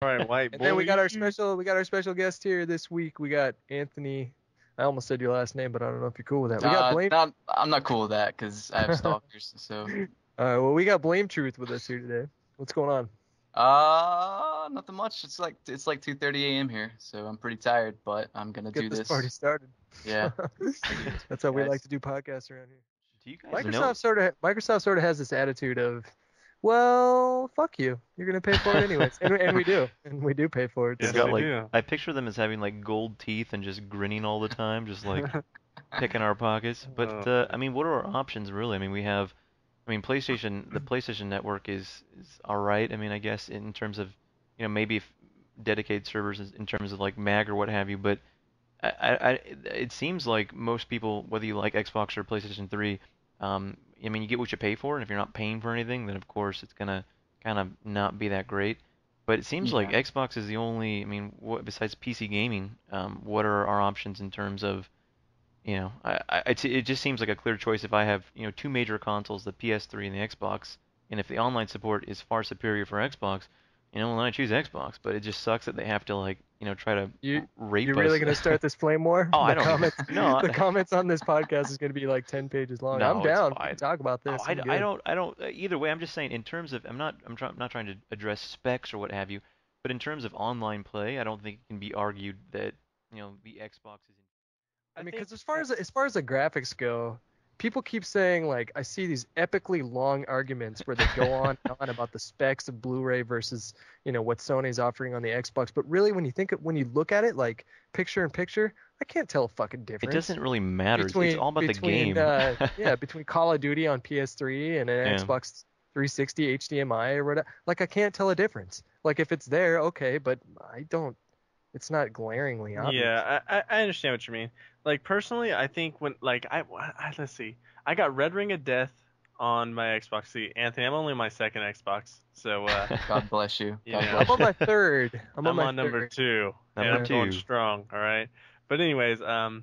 All right, white And boy. then we got our special guest here this week. We got Anthony. I almost said your last name, but I don't know if you're cool with that. We got Blame. I'm not cool with that because I have stalkers. So, Well, we got Blame Truth with us here today. What's going on? nothing much. It's like 2:30 a.m. here, so I'm pretty tired, but I'm gonna Get do this party this. started. Yeah. That's how we like Guys, to do podcasts around here. Do you guys know? Microsoft sort of has this attitude of, well, fuck you. You're gonna pay for it anyways, and we do pay for it. They've yes, got we So like do. I picture them as having like gold teeth and just grinning all the time, just like picking our pockets. But I mean, what are our options really? I mean, the PlayStation Network is all right. I mean, I guess in terms of maybe if dedicated servers in terms of like mag or what have you. But it seems like most people, whether you like Xbox or PlayStation 3, I mean, you get what you pay for, and if you're not paying for anything, then of course it's gonna kind of not be that great. But it seems like Yeah. Xbox is the only, I mean, besides PC gaming, what are our options in terms of, it just seems like a clear choice if I have, two major consoles, the PS3 and the Xbox, and if the online support is far superior for Xbox, then I choose Xbox. But it just sucks that they have to like, try to you rape you're us. really gonna start this flame war? Oh, I The don't even. comments No, the comments on this podcast is gonna be like 10 pages long. I'm no, it's down. We can fine. talk about Oh, this. I'm good. I don't. Either way, I'm just saying in terms of, not trying to address specs or what have you, but in terms of online play, I don't think it can be argued that the Xbox is. I I mean, think because as far as the graphics go, people keep saying like I see these epically long arguments where they go on and on about the specs of Blu-ray versus what Sony's offering on the Xbox. But really, when you look at it like picture in picture, I can't tell a fucking It difference doesn't really matter. It's between all about the between game. between Call of Duty on PS3 and an Yeah. Xbox 360 HDMI or whatever. Like I can't tell a difference. Like if it's there, okay, but I don't. It's not glaringly obvious. Yeah, I understand what you mean. Like personally, I think when like let's see, I got Red Ring of Death on my Xbox. See, Anthony, I'm only on my second Xbox, so God bless you. you God know, I'm bless on you. my third. I'm on I'm my on number third. 2, and Number I'm going two. strong. All right, but anyways, I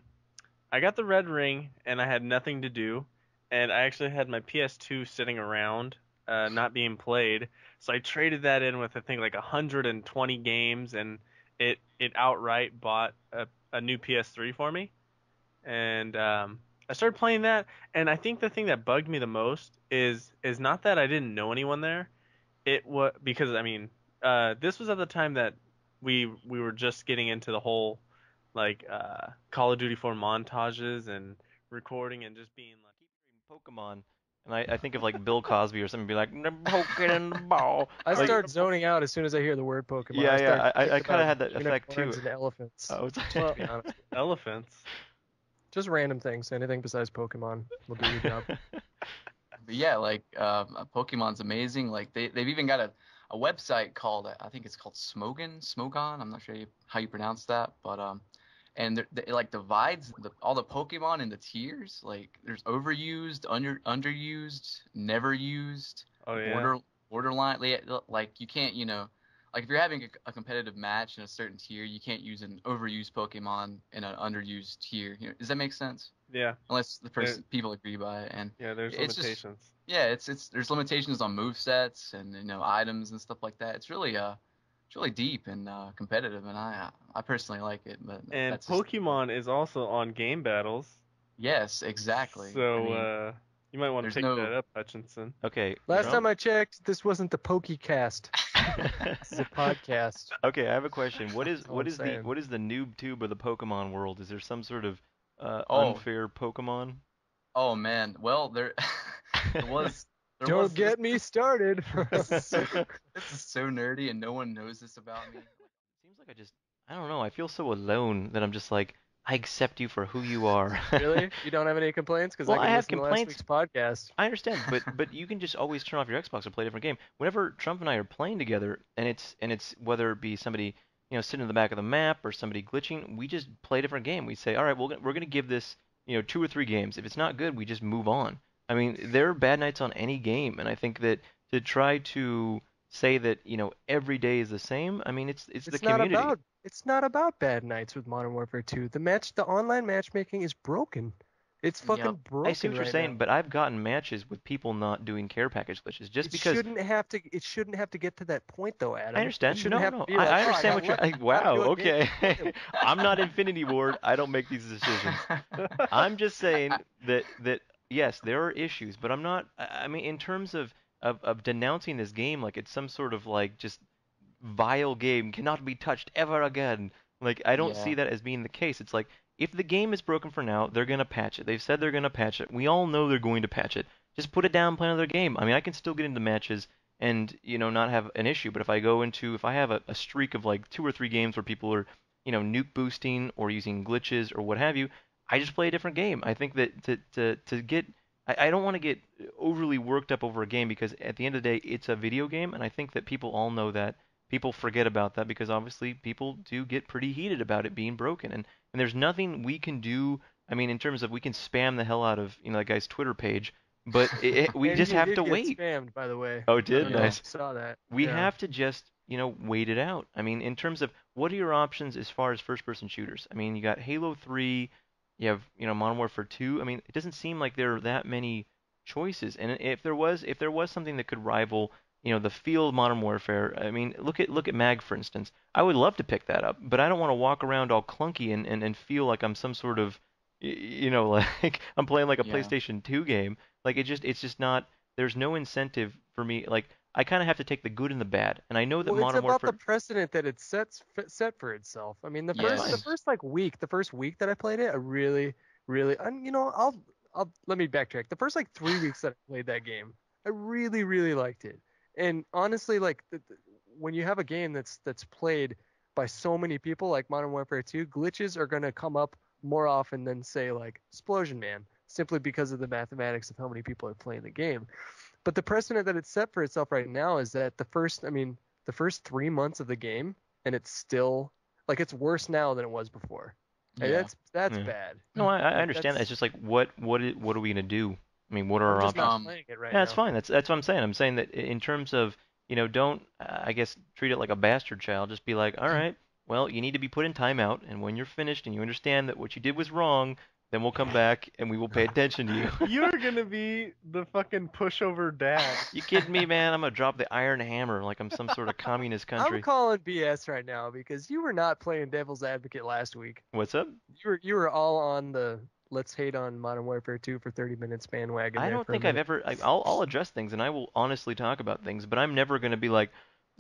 got the Red Ring, and I had nothing to do, and I actually had my PS2 sitting around, not being played, so I traded that in with I think like 120 games, and it outright bought a new PS3 for me, and I started playing that, and I think the thing that bugged me the most is not that I didn't know anyone there, it was because I mean, this was at the time that we were just getting into the whole like Call of Duty 4 montages and recording and just being like Keep reading Pokemon, and I think of like Bill Cosby or something, be like, "The poking in the ball." I Like, start zoning out as soon as I hear the word Pokemon. yeah, I yeah. start I thinking kind of about had that effect too. unicorns and elephants. Oh, it's Just to be honest, elephants. just random things. Anything besides Pokemon will do your job. But yeah, like Pokemon's amazing. Like they've even got a website called I think it's called Smogon. I'm not sure how you pronounce that, but and it like divides all the Pokemon into tiers. Like there's overused, underused, never used, Oh yeah. border borderline. Like you can't like if you're having a competitive match in a certain tier, you can't use an overused Pokemon in an underused tier. Does that make sense? Yeah. Unless the There, people agree by it, and yeah, there's it's just limitations. yeah, it's there's limitations on move sets and items and stuff like that. It's really deep and competitive, and I personally like it, but And that's just Pokemon is also on Game Battles. yes, exactly. I So mean, you might want to there's pick no that up, Hutchinson. Okay, Last Trump. time I checked, this wasn't the Pokecast. This is a podcast. Okay, I have a question. What is That's all I'm saying. what is the noob tube of the Pokemon world? Is there some sort of oh unfair Pokemon? oh man, well there was there Don't was this get me started. this is so this is so nerdy and no one knows this about me. Seems like I don't know. I feel so alone that I'm just like, I accept you for who you are. Really? You don't have any complaints? Because Well, I I can have listen to last complaints. week's podcast. I understand, but you can just always turn off your Xbox and play a different game. Whenever Trump and I are playing together, and it's whether it be somebody sitting in the back of the map or somebody glitching, we just play a different game. We say, all right, we're gonna give this 2 or 3 games. If it's not good, we just move on. I mean, there are bad nights on any game, and I think that to try to say that every day is the same, I mean, it's the It's not community. about it's not about bad nights with Modern Warfare 2. The online matchmaking is broken. It's fucking Yep. broken I see what you're right saying, now. but I've gotten matches with people not doing care package glitches just It because. shouldn't have to. It shouldn't have to get to that point, though, I Adam. It understand. shouldn't No, have to no, be like, I oh, I understand got what you're. lucky. Gotta Wow, do a game okay. completely. I'm not Infinity Ward. I don't make these decisions. I'm just saying that yes, there are issues, but I'm not. I mean, in terms of denouncing this game like it's some sort of like just vile game cannot be touched ever again. Like I don't see Yeah. that as being the case. It's like if the game is broken for now, they're gonna patch it. They've said they're gonna patch it. We all know they're going to patch it. Just put it down, and play another game. I mean, I can still get into matches and not have an issue. But if I have a streak of like 2 or 3 games where people are nuke boosting or using glitches or what have you, I just play a different game. I think that to get I don't want to get overly worked up over a game because at the end of the day, it's a video game, and I think that people all know that. People forget about that because obviously people do get pretty heated about it being broken, and there's nothing we can do. I mean, in terms of we can spam the hell out of that guy's Twitter page, but we And just he have did to get wait. spammed, by the way. Oh, I did don't know if Yeah. you nice. saw that. We Yeah. have to just wait it out. I mean, in terms of what are your options as far as first-person shooters? I mean, you got Halo 3, you have Modern Warfare 2. I mean, it doesn't seem like there are that many choices. And if there was something that could rival the feel of Modern Warfare, I mean, look at Mag for instance. I would love to pick that up, but I don't want to walk around all clunky and feel like I'm some sort of like I'm playing like a Yeah. PlayStation 2 game. Like it's just not. There's no incentive for me. Like I kind of have to take the good and the bad. And I know that Well, it's Modern about the Warfare. precedent that it set for itself. I mean, the That's first the fine. Yes. first like week, the first week that I played it, I really, really, and I'll let me backtrack. The first like 3 weeks that I played that game, I really, really liked it. And honestly, like when you have a game that's played by so many people, like Modern Warfare 2, glitches are gonna come up more often than say like Explosion Man, simply because of the mathematics of how many people are playing the game. But the precedent that it's set for itself right now is that the first 3 months of the game, and it's still like it's worse now than it was before. And Yeah. that's Yeah. bad. No, I Like understand that. It's that's just like what are we gonna do? I mean, what are I'm our just not options? Um. playing it right Yeah, that's now. fine. That's what I'm saying. I'm saying that in terms of, don't I guess treat it like a bastard child. Just be like, all right, well, you need to be put in timeout, and when you're finished and you understand that what you did was wrong, then we'll come back and we will pay attention to you. You're gonna be the fucking pushover dad. You kidding me, man? I'm gonna drop the iron hammer like I'm some sort of communist I'm country. calling BS right now because you were not playing devil's advocate last week. What's up? You were all on the let's hate on Modern Warfare 2 for 30 minutes bandwagon I there don't for a think I've minute. ever. I'll address things and I will honestly talk about things, but I'm never gonna be like,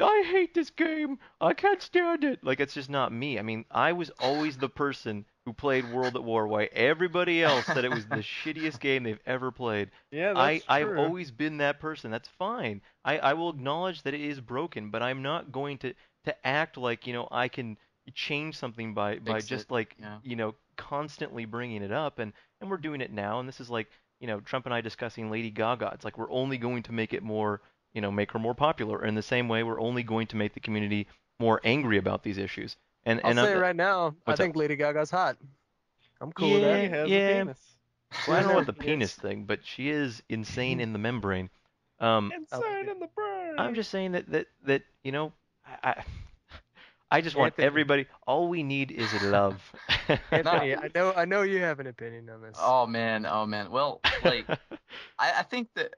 I hate this game. I can't stand it. Like it's just not me. I mean, I was always the person who played World at War while everybody else said it was the shittiest game they've ever played. Yeah, I that's I've true. always been that person. That's fine. I will acknowledge that it is broken, but I'm not going to act like I can change something by Fix it. just like Yeah. constantly bringing it up and we're doing it now and this is like Trump and I discussing Lady Gaga. It's like we're only going to make it more, make her more popular. In the same way, we're only going to make the community more angry about these issues. And I'll and say I'm, it right now, I what's up? think Lady Gaga's hot. I'm cool with She that. Yeah, has a yeah. penis. Well, I don't know about Whatever the it penis is. thing, but she is insane in the membrane. Um, I like Inside it. in the I'm brain. just saying that I I just want Anthony, everybody. All we need is love. No. Anthony, I know you have an opinion on this. Oh man. Oh man. Well, like I think that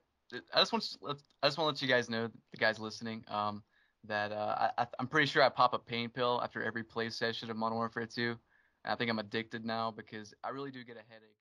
I just want to let you guys know, the guys listening, that I'm pretty sure I pop a pain pill after every play session of Modern Warfare 2. And I think I'm addicted now because I really do get a headache.